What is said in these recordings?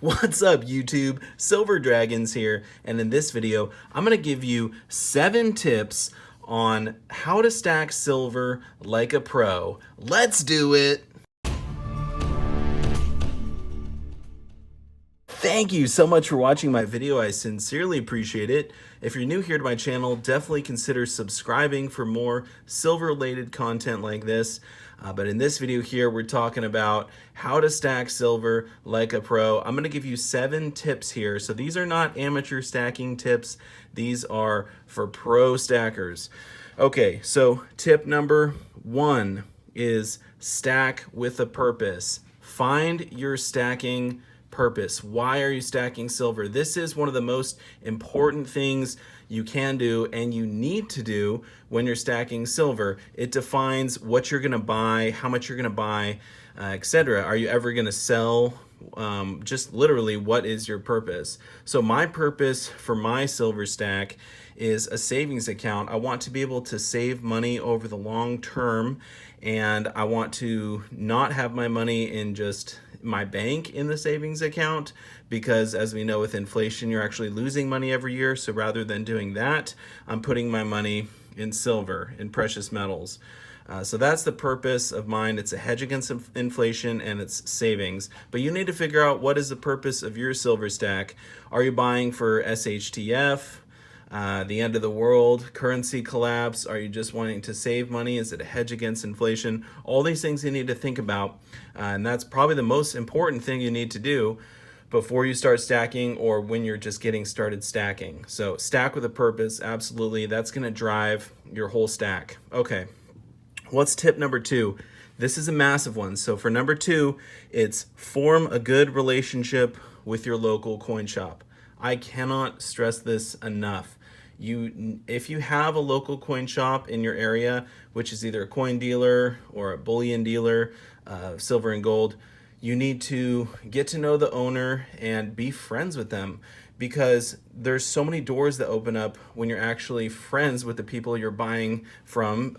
What's up YouTube? Silver Dragons here, and in this video I'm going to give you 7 tips on how to stack silver like a pro. Let's do it! Thank you so much for watching my video. I sincerely appreciate it. If you're new here to my channel, definitely consider subscribing for more silver-related content like this. But in this video here, we're talking about how to stack silver like a pro. I'm going to give you 7 tips here. So these are not amateur stacking tips. These are for pro stackers. Okay, so tip number 1 is stack with a purpose. Find your stacking purpose. Why are you stacking silver? This is one of the most important things you can do and you need to do when you're stacking silver. It defines what you're going to buy, how much you're going to buy, etc. Are you ever going to sell? Just literally, what is your purpose? So my purpose for my silver stack is a savings account. I want to be able to save money over the long term, and I want to not have my money in just my bank in the savings account, because as we know with inflation, you're actually losing money every year. So rather than doing that, I'm putting my money in silver, in precious metals. So that's the purpose of mine. It's a hedge against inflation and it's savings. But you need to figure out, what is the purpose of your silver stack? Are you buying for SHTF? The end of the world, currency collapse? Are you just wanting to save money? Is it a hedge against inflation? All these things you need to think about, and that's probably the most important thing you need to do before you start stacking or when you're just getting started stacking. So stack with a purpose, absolutely. That's going to drive your whole stack. Okay, what's tip number 2? This is a massive one. So for number 2, it's form a good relationship with your local coin shop. I cannot stress this enough. If you have a local coin shop in your area, which is either a coin dealer or a bullion dealer, silver and gold, you need to get to know the owner and be friends with them, because there's so many doors that open up when you're actually friends with the people you're buying from.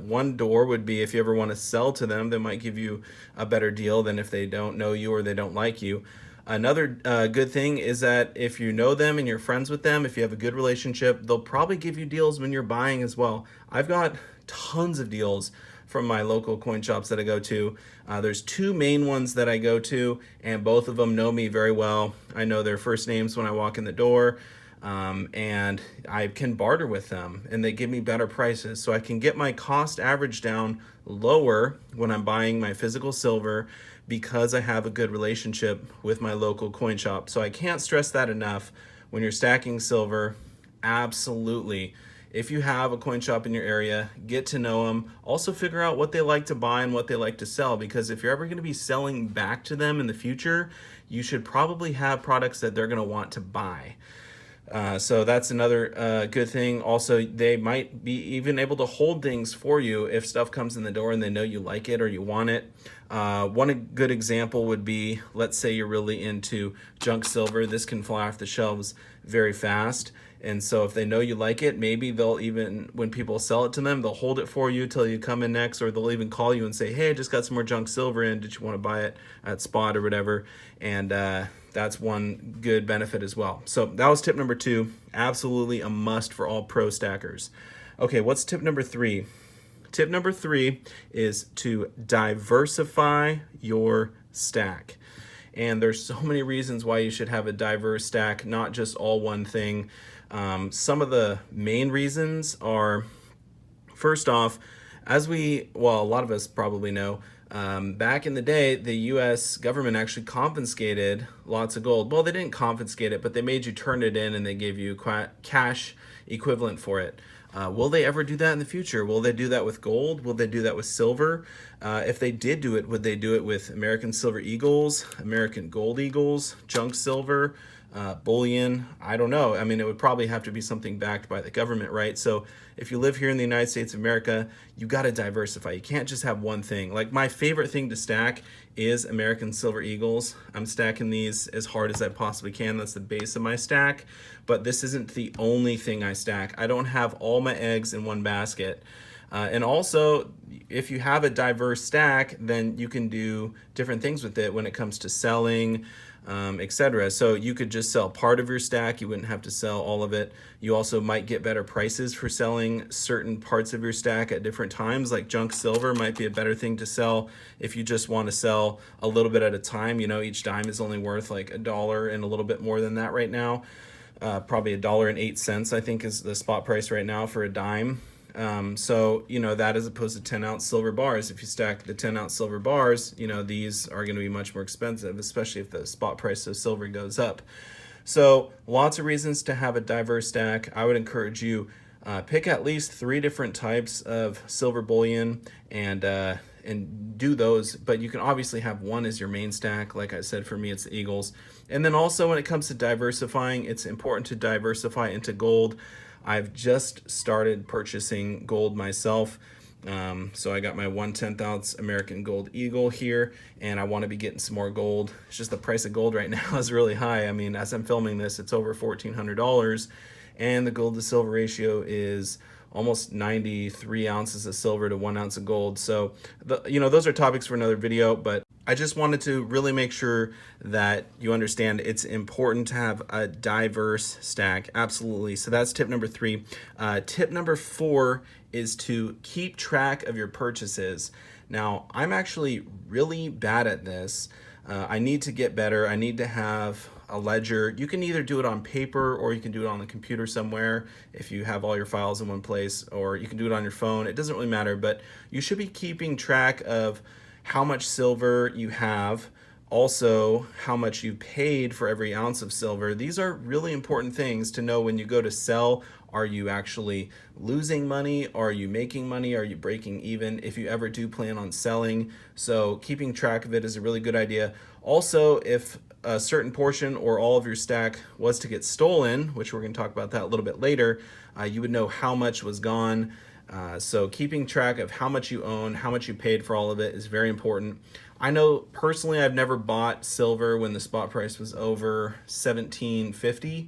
One door would be if you ever want to sell to them, they might give you a better deal than if they don't know you or they don't like you. Another good thing is that if you know them and you're friends with them, if you have a good relationship, they'll probably give you deals when you're buying as well. I've got tons of deals from my local coin shops that I go to. There's 2 main ones that I go to, and both of them know me very well. I know their first names when I walk in the door, and I can barter with them, and they give me better prices. So I can get my cost average down lower when I'm buying my physical silver, because I have a good relationship with my local coin shop. So I can't stress that enough. When you're stacking silver, absolutely, if you have a coin shop in your area, get to know them. Also figure out what they like to buy and what they like to sell, because if you're ever going to be selling back to them in the future, you should probably have products that they're going to want to buy. So that's another good thing. Also, they might be even able to hold things for you if stuff comes in the door and they know you like it or you want it. One good example would be, let's say you're really into junk silver. This can fly off the shelves very fast. And so if they know you like it, maybe they'll even, when people sell it to them, they'll hold it for you till you come in next, or they'll even call you and say, hey, I just got some more junk silver in. Did you want to buy it at spot or whatever? And that's one good benefit as well. So that was tip number 2. Absolutely a must for all pro stackers. Okay, what's tip number 3? Tip number 3 is to diversify your stack. And there's so many reasons why you should have a diverse stack, not just all one thing. Some of the main reasons are, first off, a lot of us probably know, back in the day, the US government actually confiscated lots of gold. Well, they didn't confiscate it, but they made you turn it in and they gave you cash equivalent for it. Will they ever do that in the future? Will they do that with gold? Will they do that with silver? If they did do it, would they do it with American silver eagles, American gold eagles, junk silver, bullion? I don't know. I mean, it would probably have to be something backed by the government, right? So if you live here in the United States of America, you got to diversify. You can't just have one thing. Like, my favorite thing to stack is American silver eagles. I'm stacking these as hard as I possibly can. That's the base of my stack, but this isn't the only thing I stack. I don't have all my eggs in one basket. And also, if you have a diverse stack, then you can do different things with it when it comes to selling. etc. So you could just sell part of your stack. You wouldn't have to sell all of it. You also might get better prices for selling certain parts of your stack at different times. Like junk silver might be a better thing to sell if you just want to sell a little bit at a time. You know, each dime is only worth like $1 and a little bit more than that right now. Probably $1.08, I think, is the spot price right now for a dime. So, you know, that as opposed to 10-ounce silver bars. If you stack the 10-ounce silver bars, you know, these are going to be much more expensive, especially if the spot price of silver goes up. So lots of reasons to have a diverse stack. I would encourage you pick at least 3 different types of silver bullion and do those, but you can obviously have one as your main stack. Like I said, for me, it's the Eagles. And then also when it comes to diversifying, it's important to diversify into gold. I've just started purchasing gold myself. So I got my 1/10 ounce American Gold Eagle here, and I want to be getting some more gold. It's just the price of gold right now is really high. I mean, as I'm filming this, it's over $1,400, and the gold to silver ratio is almost 93 ounces of silver to 1 ounce of gold. So, you know, those are topics for another video, but I just wanted to really make sure that you understand it's important to have a diverse stack. Absolutely. So that's tip number 3. Tip number 4 is to keep track of your purchases. Now, I'm actually really bad at this. I need to get better. I need to have a ledger. You can either do it on paper or you can do it on the computer somewhere if you have all your files in one place, or you can do it on your phone. It doesn't really matter, but you should be keeping track of how much silver you have, also how much you paid for every ounce of silver. These are really important things to know when you go to sell. Are you actually losing money? Are you making money? Are you breaking even if you ever do plan on selling? So keeping track of it is a really good idea. Also, if a certain portion or all of your stack was to get stolen, which we're going to talk about that a little bit later, you would know how much was gone. So keeping track of how much you own, how much you paid for all of it is very important. I know personally I've never bought silver when the spot price was over $17.50,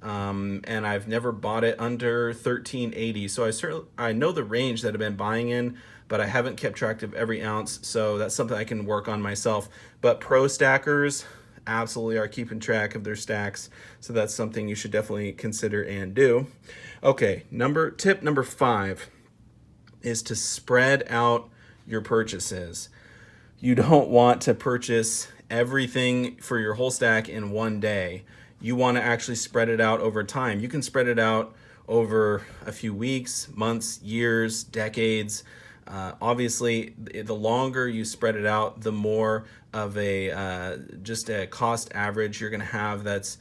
and I've never bought it under $13.80. So I know the range that I've been buying in, but I haven't kept track of every ounce. So that's something I can work on myself. But pro stackers absolutely are keeping track of their stacks, so that's something you should definitely consider and do. Okay, tip number 5 is to spread out your purchases. You don't want to purchase everything for your whole stack in one day. You want to actually spread it out over time. You can spread it out over a few weeks, months, years, decades. Obviously, the longer you spread it out, the more of just a cost average you're going to have that's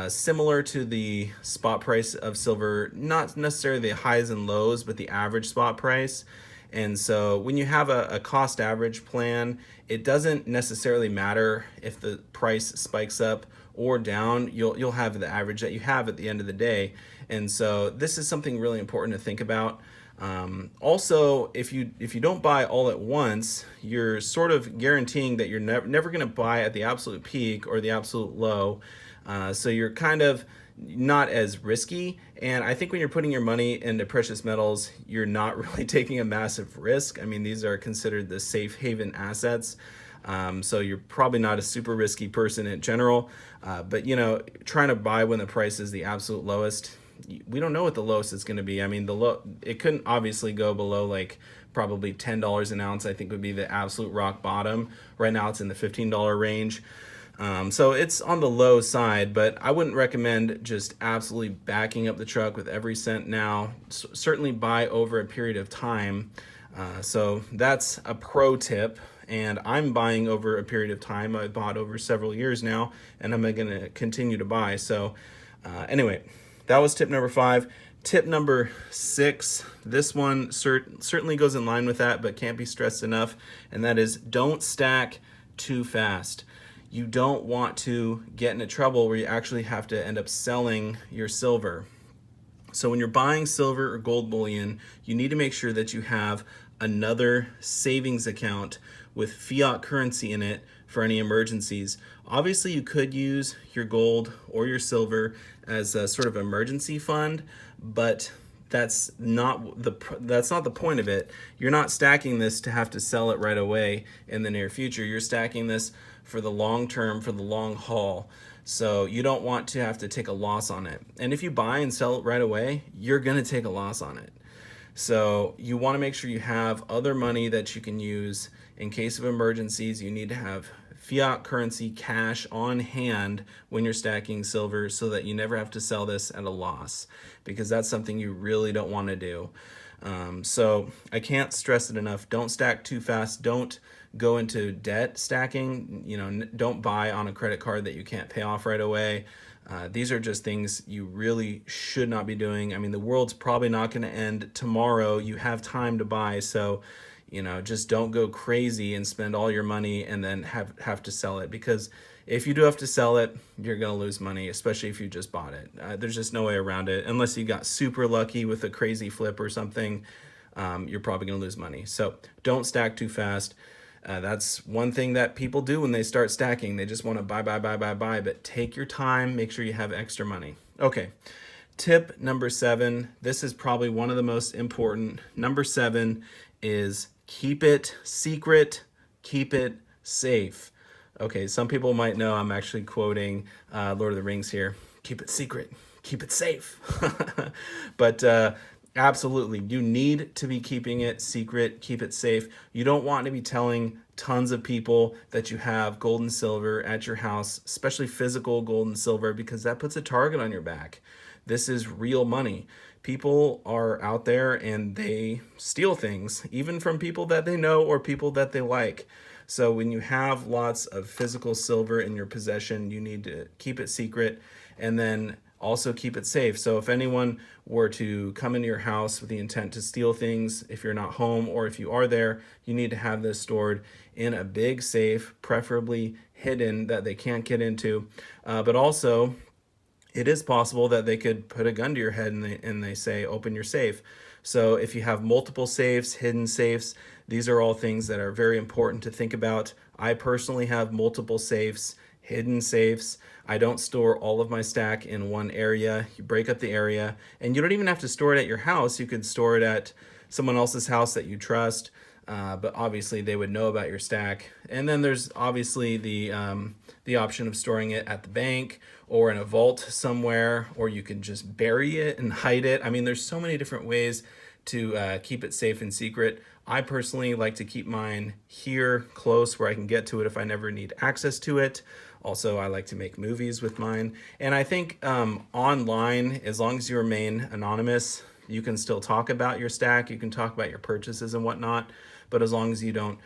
similar to the spot price of silver, not necessarily the highs and lows, but the average spot price. And so when you have a cost average plan, it doesn't necessarily matter if the price spikes up or down. You'll have the average that you have at the end of the day. And so this is something really important to think about. Also, if you don't buy all at once, you're sort of guaranteeing that you're never going to buy at the absolute peak or the absolute low. So you're kind of not as risky. And I think when you're putting your money into precious metals, you're not really taking a massive risk. I mean, these are considered the safe haven assets. So you're probably not a super risky person in general. But, you know, trying to buy when the price is the absolute lowest, we don't know what the lowest is going to be. I mean, it couldn't obviously go below like probably $10 an ounce, I think would be the absolute rock bottom. Right now it's in the $15 range. So it's on the low side, but I wouldn't recommend just absolutely backing up the truck with every cent now. Certainly buy over a period of time. So that's a pro tip. And I'm buying over a period of time. I've bought over several years now, and I'm going to continue to buy. So anyway, that was tip number 5. Tip number 6, this one certainly goes in line with that, but can't be stressed enough, and that is don't stack too fast. You don't want to get into trouble where you actually have to end up selling your silver. So when you're buying silver or gold bullion, you need to make sure that you have another savings account with fiat currency in it for any emergencies. Obviously, you could use your gold or your silver as a sort of emergency fund, but that's not the point of it. You're not stacking this to have to sell it right away in the near future. You're stacking this for the long term, for the long haul. So you don't want to have to take a loss on it. And if you buy and sell it right away, you're going to take a loss on it. So you want to make sure you have other money that you can use in case of emergencies. You need to have fiat currency cash on hand when you're stacking silver so that you never have to sell this at a loss, because that's something you really don't want to do. So I can't stress it enough. Don't stack too fast. Don't go into debt stacking. Don't buy on a credit card that you can't pay off right away. These are just things you really should not be doing. I mean, the world's probably not going to end tomorrow. You have time to buy. So, just don't go crazy and spend all your money and then have to sell it, because if you do have to sell it, you're going to lose money, especially if you just bought it. There's just no way around it. Unless you got super lucky with a crazy flip or something, you're probably going to lose money. So don't stack too fast. That's one thing that people do when they start stacking. They just want to buy, but take your time. Make sure you have extra money. Okay, tip number 7. This is probably one of the most important. Number 7 is keep it secret, keep it safe. Okay, some people might know I'm actually quoting Lord of the Rings here. Keep it secret, keep it safe. But absolutely, you need to be keeping it secret, keep it safe. You don't want to be telling tons of people that you have gold and silver at your house, especially physical gold and silver, because that puts a target on your back. This is real money. People are out there and they steal things, even from people that they know or people that they like. So when you have lots of physical silver in your possession, you need to keep it secret and then also keep it safe. So if anyone were to come into your house with the intent to steal things, if you're not home or if you are there, you need to have this stored in a big safe, preferably hidden, that they can't get into. But also, it is possible that they could put a gun to your head and they say, open your safe. So if you have multiple safes, hidden safes, these are all things that are very important to think about. I personally have multiple safes, hidden safes. I don't store all of my stack in one area. You break up the area, and you don't even have to store it at your house. You could store it at someone else's house that you trust, but obviously they would know about your stack. And then there's obviously the option of storing it at the bank or in a vault somewhere, or you can just bury it and hide it. I mean, there's so many different ways to keep it safe and secret. I personally like to keep mine here close where I can get to it if I never need access to it. Also, I like to make movies with mine. And I think online, as long as you remain anonymous, you can still talk about your stack. You can talk about your purchases and whatnot. But as long as you don't,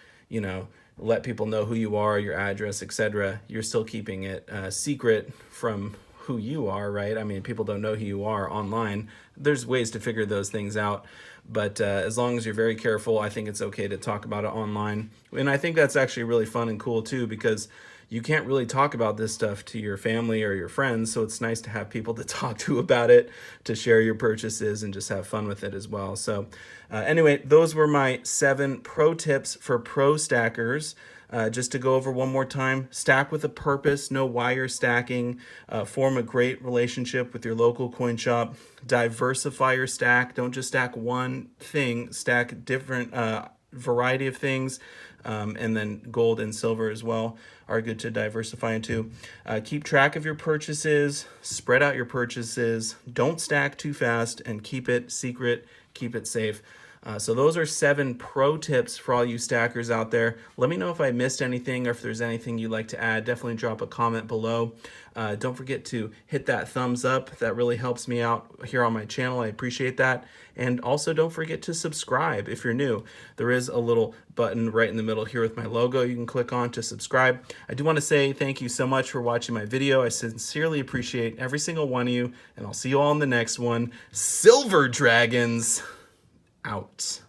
let people know who you are, your address, etc., you're still keeping it secret from who you are, right? I mean, people don't know who you are online. There's ways to figure those things out. But as long as you're very careful, I think it's okay to talk about it online. And I think that's actually really fun and cool too, because you can't really talk about this stuff to your family or your friends. So it's nice to have people to talk to about it, to share your purchases and just have fun with it as well. So anyway, those were my 7 pro tips for pro stackers. Just to go over one more time, stack with a purpose, no wire stacking, form a great relationship with your local coin shop, diversify your stack, don't just stack one thing, stack different variety of things, and then gold and silver as well are good to diversify into. Keep track of your purchases, spread out your purchases, don't stack too fast, and keep it secret, keep it safe. So those are 7 pro tips for all you stackers out there. Let me know if I missed anything or if there's anything you'd like to add. Definitely drop a comment below. Don't forget to hit that thumbs up. That really helps me out here on my channel. I appreciate that. And also don't forget to subscribe if you're new. There is a little button right in the middle here with my logo you can click on to subscribe. I do want to say thank you so much for watching my video. I sincerely appreciate every single one of you, and I'll see you all in the next one. Silver Dragons out.